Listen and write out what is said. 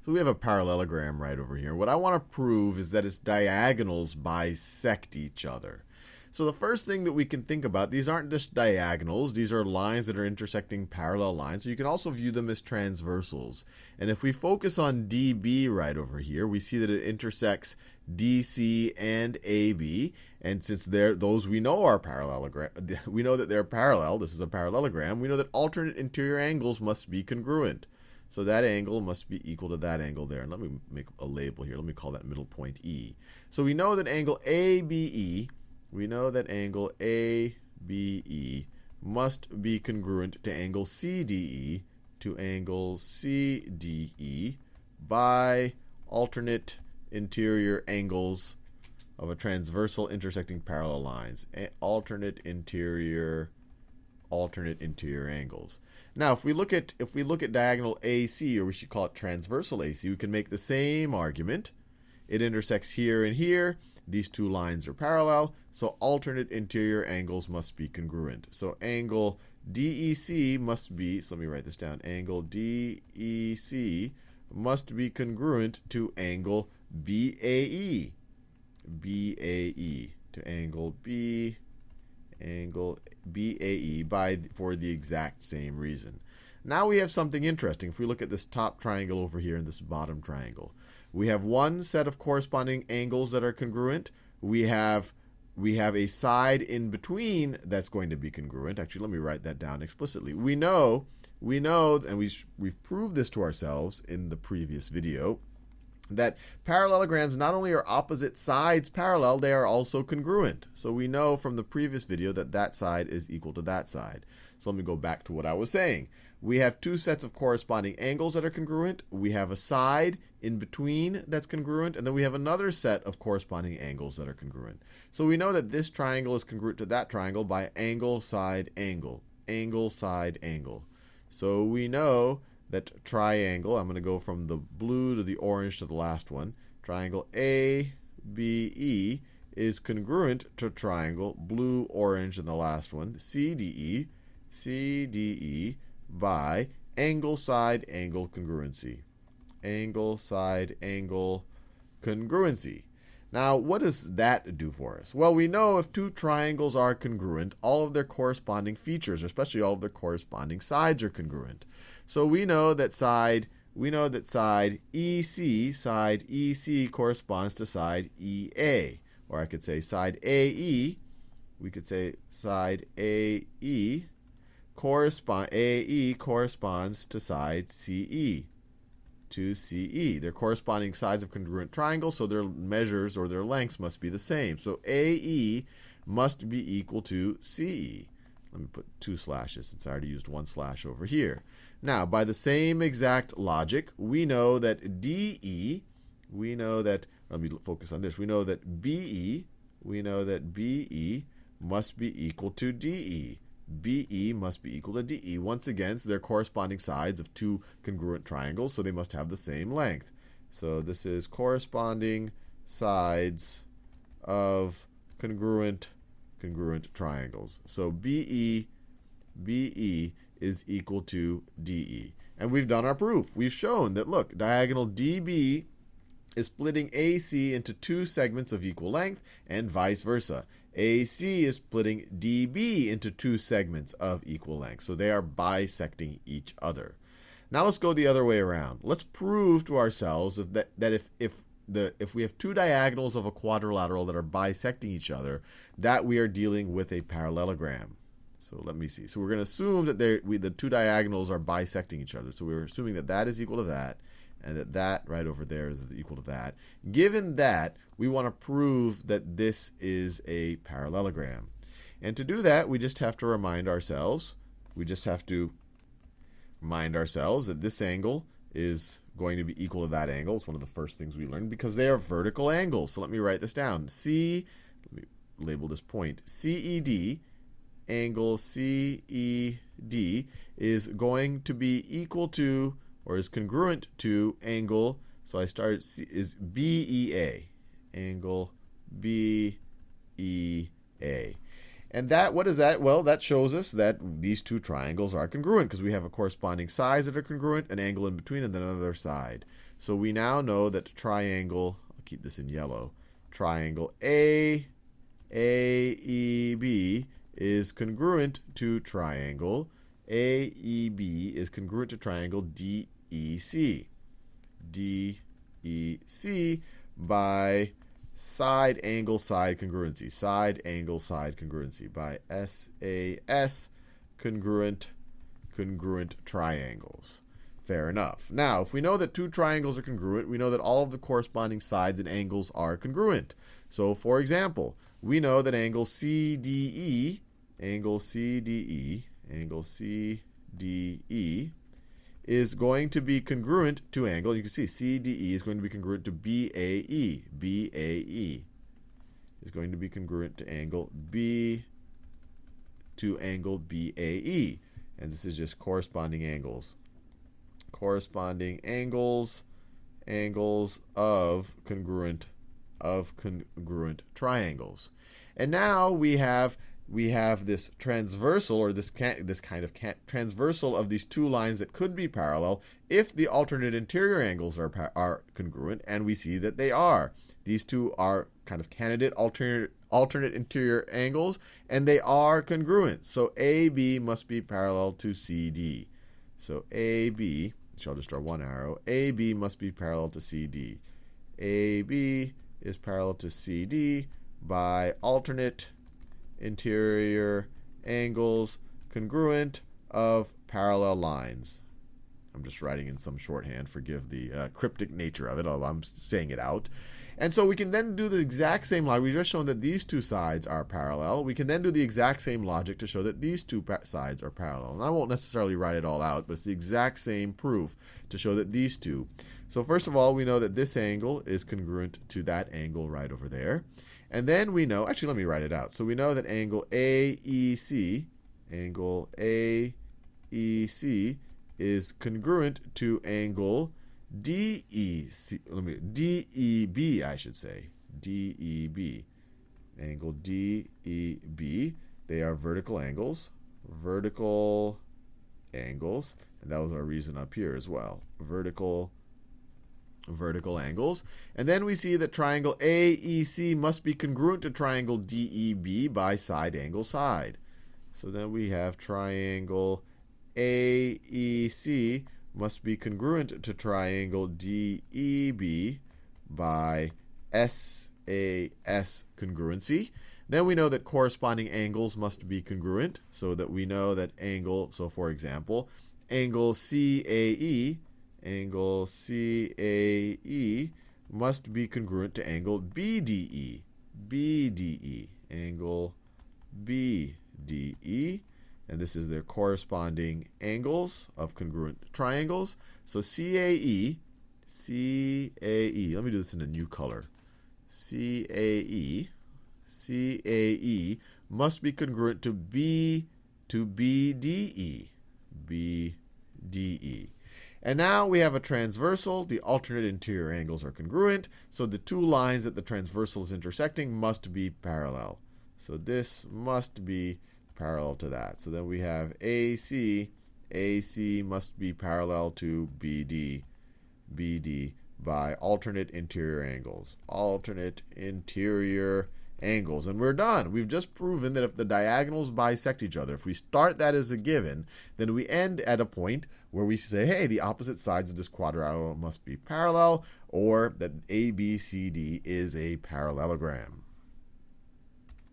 So we have a parallelogram right over here. What I want to prove is that its diagonals bisect each other. So the first thing that we can think about, these aren't just diagonals, these are lines that are intersecting parallel lines. So you can also view them as transversals. And if we focus on DB right over here, we see that it intersects DC and AB. And since those we know are parallelogram, we know that they're parallel, this is a parallelogram, we know that alternate interior angles must be congruent. So that angle must be equal to that angle there. And let me make a label here. Let me call that middle point E. So we know that angle ABE, must be congruent to angle CDE by alternate interior angles of a transversal intersecting parallel lines. Alternate interior angles. Now, if we look at diagonal AC, or we should call it transversal AC, we can make the same argument. It intersects here and here. These two lines are parallel, so alternate interior angles must be congruent. So angle DEC must be, so let me write this down, angle DEC must be congruent to angle BAE. To angle BAE for the exact same reason. Now we have something interesting. If we look at this top triangle over here and this bottom triangle, we have one set of corresponding angles that are congruent. We have a side in between that's going to be congruent. Actually, let me write that down explicitly. We know, and we've proved this to ourselves in the previous video, that parallelograms not only are opposite sides parallel, they are also congruent. So we know from the previous video that that side is equal to that side. So let me go back to what I was saying. We have two sets of corresponding angles that are congruent. We have a side in between that's congruent, and then we have another set of corresponding angles that are congruent. So we know that this triangle is congruent to that triangle by angle, side, angle. Angle, side, angle. So we know that triangle, I'm going to go from the blue to the orange to the last one, triangle ABE is congruent to triangle blue, orange, and the last one, CDE by angle, side, angle congruency. Angle, side, angle congruency. Now, what does that do for us? Well, we know if two triangles are congruent, all of their corresponding features, especially all of their corresponding sides, are congruent. So we know that side EC corresponds to side EA. Or I could say side AE, we could say side AE corresponds to side CE. They're corresponding sides of congruent triangles, so their measures or their lengths must be the same. So AE must be equal to CE. Let me put two slashes since I already used one slash over here. Now, by the same exact logic, we know that DE, let me focus on this. We know that BE must be equal to DE. BE must be equal to DE. Once again, so they're corresponding sides of two congruent triangles, so they must have the same length. So this is corresponding sides of congruent triangles. So BE is equal to DE. And we've done our proof. We've shown that, look, diagonal DB is splitting AC into two segments of equal length, and vice versa. AC is splitting DB into two segments of equal length. So they are bisecting each other. Now let's go the other way around. Let's prove to ourselves that if we have two diagonals of a quadrilateral that are bisecting each other, that we are dealing with a parallelogram. So let me see. So we're going to assume that the two diagonals are bisecting each other. So we're assuming that that is equal to that, and that right over there is equal to that. Given that, we want to prove that this is a parallelogram. And to do that, we just have to remind ourselves, that this angle is going to be equal to that angle. It's one of the first things we learned because they are vertical angles. So let me write this down. Let me label this point. CED, angle CED is going to be equal to, or is congruent to, angle, so I started, is BEA. Angle BEA. And that, what is that? Well, that shows us that these two triangles are congruent because we have a corresponding sides that are congruent, an angle in between, and then another side. So we now know that triangle, I'll keep this in yellow, triangle AAEB is congruent to triangle AEB is congruent to triangle DEC. DEC by side angle side congruency. Side angle side congruency by SAS congruent triangles. Fair enough. Now, if we know that two triangles are congruent, we know that all of the corresponding sides and angles are congruent. So, for example, we know that angle CDE is going to be congruent to angle, you can see CDE is going to be congruent to BAE. BAE is going to be congruent to angle BAE. And this is just corresponding angles. Corresponding angles of congruent triangles. And now we have this transversal, or this kind of transversal of these two lines that could be parallel if the alternate interior angles are congruent, and we see that they are. These two are kind of candidate alternate interior angles, and they are congruent. So AB must be parallel to CD. So AB, which I'll just draw one arrow, AB must be parallel to CD. AB is parallel to CD by alternate interior angles congruent of parallel lines. I'm just writing in some shorthand. Forgive the cryptic nature of it, although I'm saying it out. And so we can then do the exact same logic. We've just shown that these two sides are parallel. We can then do the exact same logic to show that these two sides are parallel. And I won't necessarily write it all out, but it's the exact same proof to show that these two. So first of all, we know that this angle is congruent to that angle right over there. And then we know, actually let me write it out. So we know that angle AEC is congruent to angle DEB, I should say. DEB. Angle DEB. They are vertical angles. Vertical angles. And that was our reason up here as well. Vertical angles. And then we see that triangle AEC must be congruent to triangle DEB by side angle side. So then we have triangle AEC must be congruent to triangle DEB by SAS congruency. Then we know that corresponding angles must be congruent, so that we know that angle, so for example, angle CAE must be congruent to angle BDE. Angle BDE. And this is their corresponding angles of congruent triangles. So CAE, let me do this in a new color. CAE must be congruent to BDE. And now we have a transversal. The alternate interior angles are congruent. So the two lines that the transversal is intersecting must be parallel. So this must be parallel to that. So then we have AC must be parallel to BD by alternate interior angles. Alternate interior angles. And we're done. We've just proven that if the diagonals bisect each other, if we start that as a given, then we end at a point where we say, hey, the opposite sides of this quadrilateral must be parallel, or that ABCD is a parallelogram.